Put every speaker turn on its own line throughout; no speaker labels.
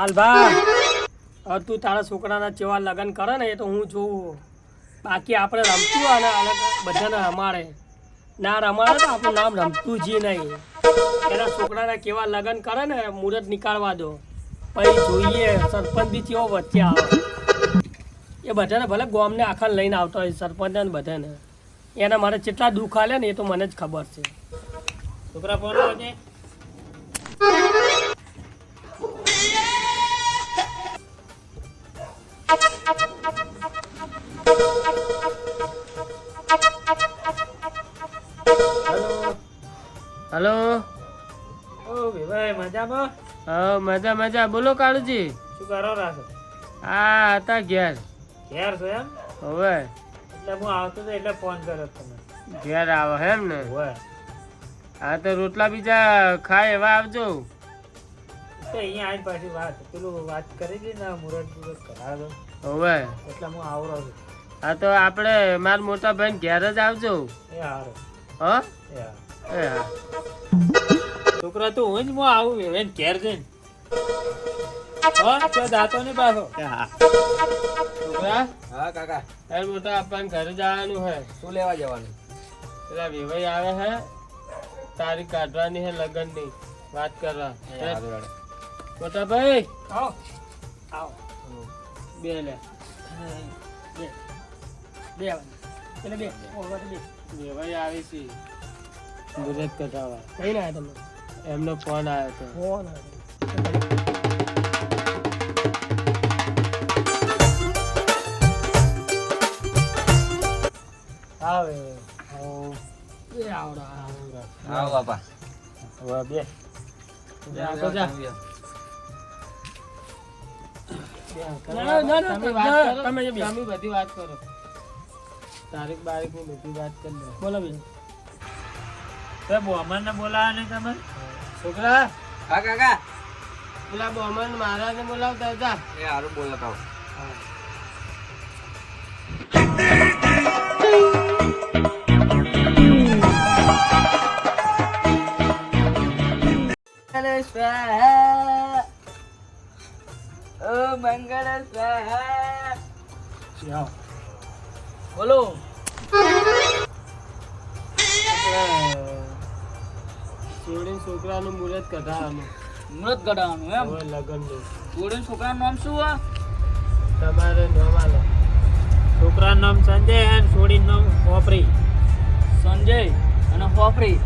લાલભા હવે તું તારા છોકરાના જેવા લગ્ન કરે ને એ તો હું જોઉં. બાકી આપણે રમતું અને બધાને રમાડે ના રમાડે તો આપણું નામ રમતું જ નહીં. એના છોકરાના કેવા લગ્ન કરે ને મુહૂર્ત નીકાળવા દો પછી જોઈએ સરપંચ બી કેવો વચ્ચે આવે. એ બધાને ભલે ગામને આખા લઈને આવતો હોય સરપંચને ને બધાને એના મારે કેટલા દુઃખ આલે ને એ તો મને જ ખબર છે.
છોકરા ફોન લાવજે.
હલો
ઓ ભાઈ મજામાં?
હા મજા મજા. બોલો કાળુજી.
શું કરો રાસો?
હા હતા ઘેર.
ઘેર છો એમ?
હવે
એટલે હું આવતો હતો એટલે ફોન કર્યો તમે.
ઘેર આવો એમ ને?
હોય
હા તો રોટલા બીજા ખાય એવા આવજો.
તો અહીંયા આવીને પાછી પેલું વાત કરી હતી ને મુરત કરાવો
હવે
એટલે હું આવરો છું.
હા તો આપણે માર મોટા ભાઈ ઘેર જ આવજો.
એ હારો
હા
એ હારો.
એ હા
છોકરા તું હું જ હું આવું એને ઘેર જઈને તો દાતો ને પાછો.
છોકરા
હા કાકા
તાર મોટા આપણને ઘરે જવાનું હે.
શું લેવા જવાનું?
પેલા વિવાહ આવે હે તારીખ કાઢવાની હે લગ્નની વાત કરવા. મોટા ભાઈ આવો આવો બે લે બે બે એટલે બે વિવાહ આવી છે મુહૂર્ત કઢાવા. કઈ ના તમે એમનો ફોન આવ્યો હતો. ફોન આવે બે આવડા
આવો બાપા.
હવે બે આગળ જા. તમે બધી વાત કરો તારીખ બારીખ ની બધી વાત કરી લો. બોલો બેન.
તો બોમર ને બોલાવા ને તમે
છોકરા
હા કાકા.
પેલા બોમન મહારાજ ને બોલાવતા હતા.
એ હારું બોલતા હો. મંગળ સ્વાહા.
બોલો છોડીને છોકરાનું મુહૂર્ત કઢાવવાનું.
મુરત કઢાવવાનું એમ?
હવે લગ્નનું.
જોડે છોકરાનું નામ શું હોય?
તમારે નામ આલો.
છોકરાનું નામ સંજય અને છોડીનું નામ પોપરી.
સંજય અને હોફરી.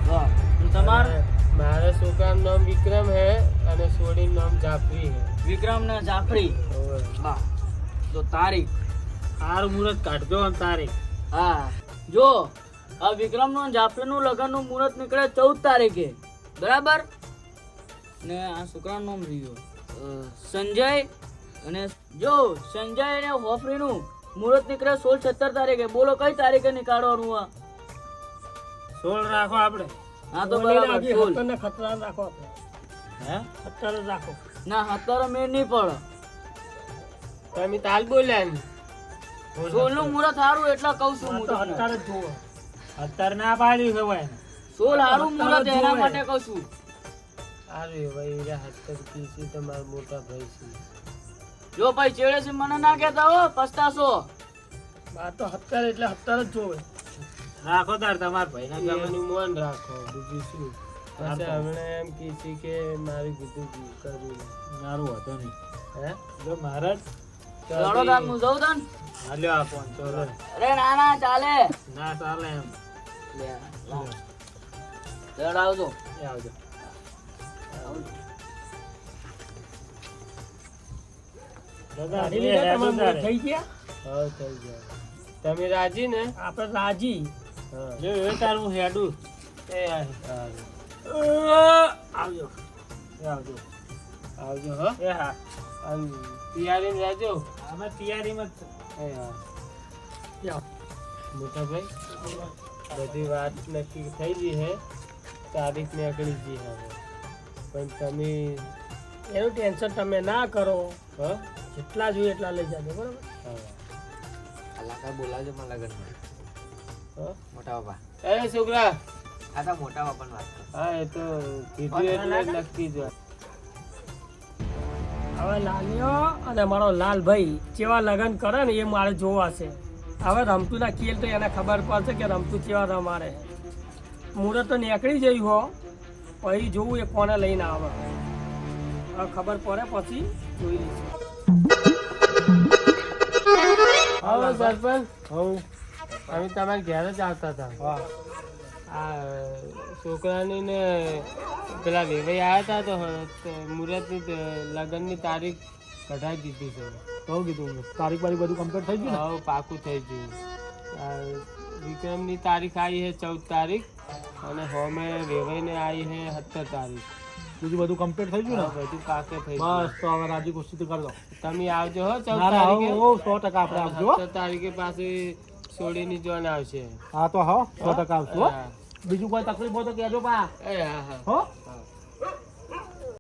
વાહ. અને તમારું?
મારા છોકરાનું નામ વિક્રમ હે અને છોડીનું નામ જાફરી હે.
વિક્રમ ને જાફરી.
હવે
વાહ. તો તારીખ
સારું મુહૂર્ત કાઢજો અને તારીખ.
હા જો આ વિક્રમ નું જાફરીનું લગ્નનું મુહૂર્ત નીકળે 14 તારીખે બરાબર. ને આ છોકરાનું નામ રહ્યું સંજય અને જો સંજય અને હોફરીનું મુહૂર્ત નીકળે 16-17 તારીખે. બોલો કઈ તારીખે નીકાળવાનું આ?
16 રાખો આપણે.
હા તો બરાબર 16.
ને ખતરા રાખો આપણે.
હે
ખતરા રાખો.
ના 17 મેળ નહીં પડે.
તમે તાલ બોલ્યા ને
16 નું મુહૂર્ત સારું એટલે કહું છું હું તમને.
અત્યારે જ જુઓ.
અત્યારે ના પાડ્યું છે ભાઈ.
16 સારું મુહૂર્ત એના માટે કહું છું.
અરે ભાઈ રે હત્તર કીસી તમારા મોટા ભાઈ છે.
જો ભાઈ ચેડે છે મને ના કહેતા હો પસ્તાશો.
આ તો હત્તર એટલે હત્તર જ જોવે.
રાખો તાર તમારા ભાઈના ગમે.
એનું મન રાખો બીજું શું. પછી હમણાં એમ કીધી કે મારી કીધું કર્યું
મારું હતો નહીં.
હે
જો મહારાજ
લડો દાન હું જઉં તન.
હાલ્યો આ ફોન ચોરો.
અરે ના ના ચાલે.
ના ચાલે એમ.
લે લાવ. લડાવજો.
એ આવજો.
રાજી ને તમારે થઈ ગયા. હા થઈ ગયા. તમે રાજી ને? આપણે રાજી. હા
જો એ તાર હું હેડું.
એ આવજો
આવજો.
આવજો હો.
એ હા
તૈયારી રહેજો.
અમે તૈયારીમાં જ
એ હા મોટા ભાઈ બધી વાત નક્કી થઈ ગઈ હે. તારીખ ને અગળી ગઈ હવે પણ તમે એનું ટેન્શન તમે ના કરો. હા જેટલા જોઈએ એટલા લઈ જાજો બરાબર. હા
કલાકાર બોલાવજો મને લગનમાં. મોટા બાપા.
એ છોકરા
આ તો મોટા બાપાની વાત કરો.
હા એ તો કીધું એટલે નક્કી જ વાત. હવે લાલિયો અને મારો લાલભાઈ જેવા લગ્ન કરે ને એ મારે જોવા છે. હવે રમતું ના ખેલ તો એને ખબર પડશે કે રમતું કેવા રમાડે. મુહૂર્ત તો નીકળી જઈ હો, પછી જોવું એ કોને લઈને આવે. હવે ખબર પડે પછી જોઈ લઈશું.
હવે સરપંચ અમે તમારા ઘેર જ આવતા હતા. આ છોકરાની ને પેલા વેવાઈ આવ્યા હતા તો મુહૂર્તની લગ્નની તારીખ કઢાઈ દીધી છે.
કહું કીધું તારીખ બારીખ બધું કમ્પ્લીટ થઈ ગયું
હવે પાકું થઈ ગયું. આ વિક્રમની તારીખ આવી છે 14 તારીખ અને હોમે વેવાઈને આવી છે 17 તારીખ.
ને બીજું બધું કમ્પ્લીટ થઈ ગયું ને
બધું પાકે થઈ
બસ
ગયું.
તો હવે રાજી ખુશી કરી દો.
તમે આવજો હો 14
ના ના
તારીખે.
આવો 100% આપણે આવજો હો.
17 તારીખે પાછી સોડીની જોન આવશે.
હા તો હા 100% આવશું હો.
હા.
બીજું કોઈ તકલીફ હોય તો કહેજો પા
એ હા હા
હો.